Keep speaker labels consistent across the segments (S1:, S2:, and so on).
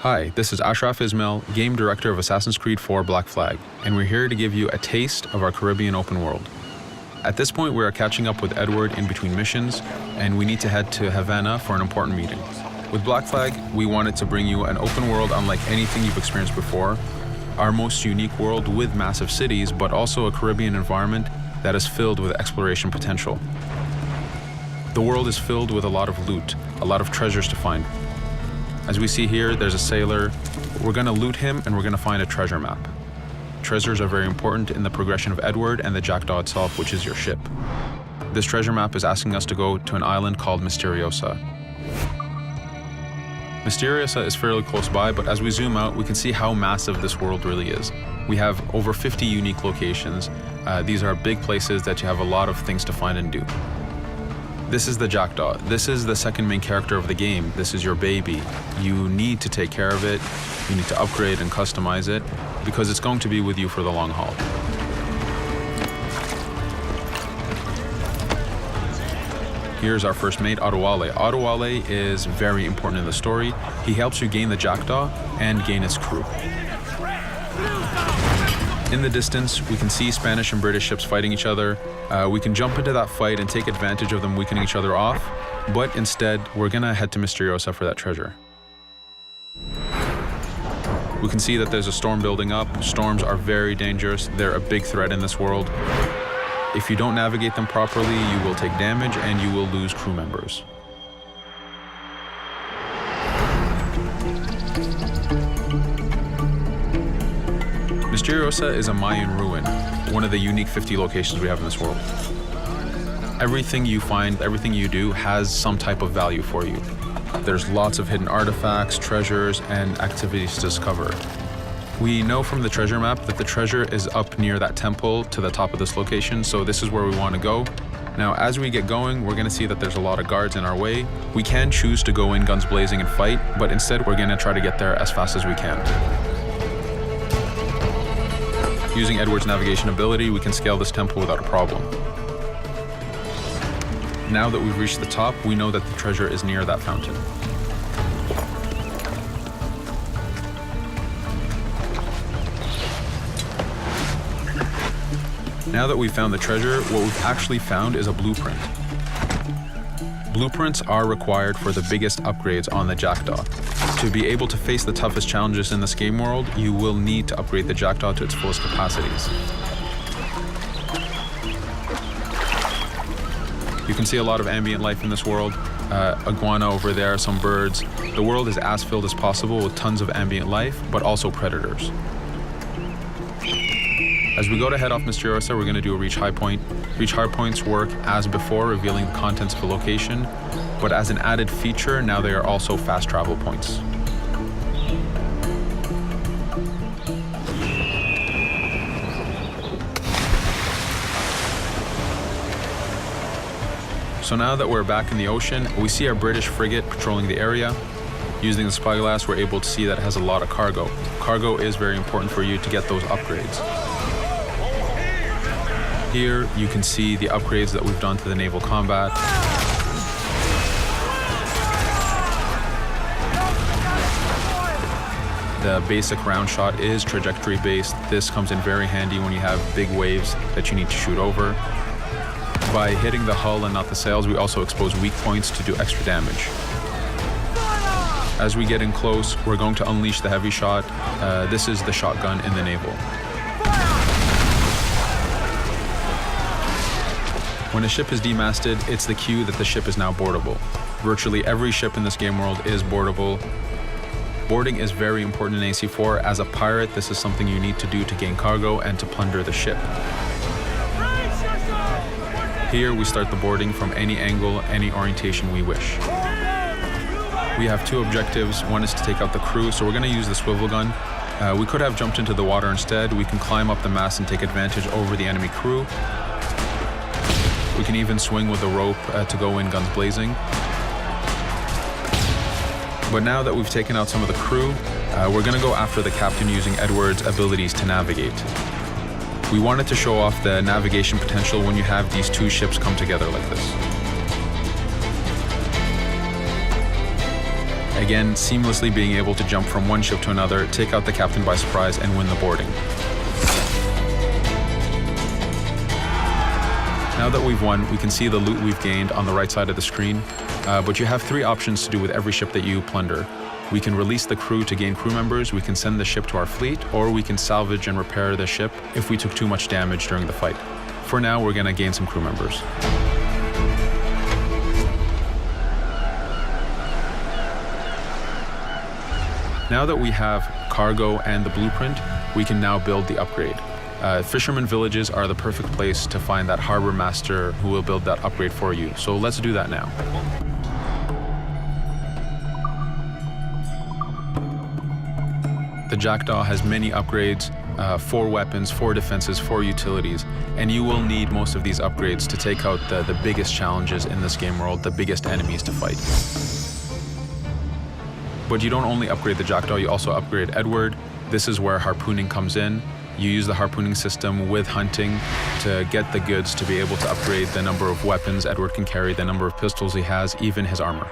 S1: Hi, this is Ashraf Ismail, Game Director of Assassin's Creed 4 Black Flag, and we're here to give you a taste of our Caribbean open world. At this point, we are catching up with Edward in between missions, and we need to head to Havana for an important meeting. With Black Flag, we wanted to bring you an open world unlike anything you've experienced before, our most unique world with massive cities, but also a Caribbean environment that is filled with exploration potential. The world is filled with a lot of loot, a lot of treasures to find. As we see here, there's a sailor. We're going to loot him and we're going to find a treasure map. Treasures are very important in the progression of Edward and the Jackdaw itself, which is your ship. This treasure map is asking us to go to an island called Misteriosa. Misteriosa is fairly close by, but as we zoom out, we can see how massive this world really is. We have over 50 unique locations. These are big places that you have a lot of things to find and do. This is the Jackdaw. This is the second main character of the game. This is your baby. You need to take care of it. You need to upgrade and customize it because it's going to be with you for the long haul. Here's our first mate, Adewale. Adewale is very important in the story. He helps you gain the Jackdaw and gain its crew. In the distance, we can see Spanish and British ships fighting each other. We can jump into that fight and take advantage of them weakening each other off, but instead, we're gonna head to Misteriosa for that treasure. We can see that there's a storm building up. Storms are very dangerous. They're a big threat in this world. If you don't navigate them properly, you will take damage and you will lose crew members. Misteriosa is a Mayan ruin, one of the unique 50 locations we have in this world. Everything you find, everything you do has some type of value for you. There's lots of hidden artifacts, treasures, and activities to discover. We know from the treasure map that the treasure is up near that temple to the top of this location, so this is where we want to go. Now, as we get going, we're going to see that there's a lot of guards in our way. We can choose to go in guns blazing and fight, but instead we're going to try to get there as fast as we can. Using Edward's navigation ability, we can scale this temple without a problem. Now that we've reached the top, we know that the treasure is near that fountain. Now that we've found the treasure, what we've actually found is a blueprint. Blueprints are required for the biggest upgrades on the Jackdaw. To be able to face the toughest challenges in this game world, you will need to upgrade the Jackdaw to its fullest capacities. You can see a lot of ambient life in this world. Iguana over there, some birds. The world is as filled as possible with tons of ambient life, but also predators. As we go to head off Misteriosa, we're going to do a reach high point. Reach high points work as before, revealing the contents of a location, but as an added feature, now they are also fast travel points. So now that we're back in the ocean, we see our British frigate patrolling the area. Using the spyglass, we're able to see that it has a lot of cargo. Cargo is very important for you to get those upgrades. Here, you can see the upgrades that we've done to the naval combat. The basic round shot is trajectory based. This comes in very handy when you have big waves that you need to shoot over. By hitting the hull and not the sails, we also expose weak points to do extra damage. As we get in close, we're going to unleash the heavy shot. This is the shotgun in the naval. When a ship is demasted, it's the cue that the ship is now boardable. Virtually every ship in this game world is boardable. Boarding is very important in AC4. As a pirate, this is something you need to do to gain cargo and to plunder the ship. Here, we start the boarding from any angle, any orientation we wish. We have two objectives. One is to take out the crew, so we're going to use the swivel gun. We could have jumped into the water instead. We can climb up the mast and take advantage over the enemy crew. We can even swing with the rope to go in guns blazing. But now that we've taken out some of the crew, we're going to go after the captain using Edward's abilities to navigate. We wanted to show off the navigation potential when you have these two ships come together like this. Again, seamlessly being able to jump from one ship to another, take out the captain by surprise, and win the boarding. Now that we've won, we can see the loot we've gained on the right side of the screen, but you have 3 options to do with every ship that you plunder. We can release the crew to gain crew members, we can send the ship to our fleet, or we can salvage and repair the ship if we took too much damage during the fight. For now, we're going to gain some crew members. Now that we have cargo and the blueprint, we can now build the upgrade. Fisherman villages are the perfect place to find that harbor master who will build that upgrade for you. So let's do that now. The Jackdaw has many upgrades, 4 weapons, 4 defenses, 4 utilities, and you will need most of these upgrades to take out the biggest challenges in this game world, the biggest enemies to fight. But you don't only upgrade the Jackdaw, you also upgrade Edward. This is where harpooning comes in. You use the harpooning system with hunting to get the goods to be able to upgrade the number of weapons Edward can carry, the number of pistols he has, even his armor.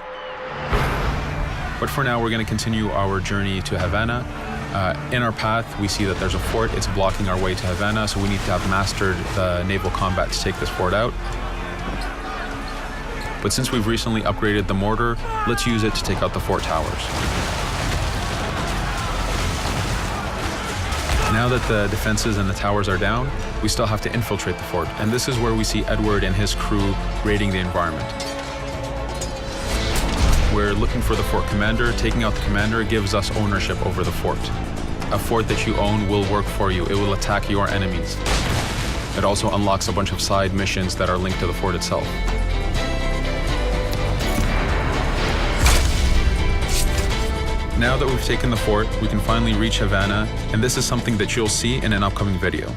S1: But for now, we're going to continue our journey to Havana. In our path, we see that there's a fort. It's blocking our way to Havana, so we need to have mastered the naval combat to take this fort out. But since we've recently upgraded the mortar, let's use it to take out the fort towers. Now that the defenses and the towers are down, we still have to infiltrate the fort, and this is where we see Edward and his crew raiding the environment. We're looking for the fort commander. Taking out the commander gives us ownership over the fort. A fort that you own will work for you. It will attack your enemies. It also unlocks a bunch of side missions that are linked to the fort itself. Now that we've taken the fort, we can finally reach Havana, and this is something that you'll see in an upcoming video.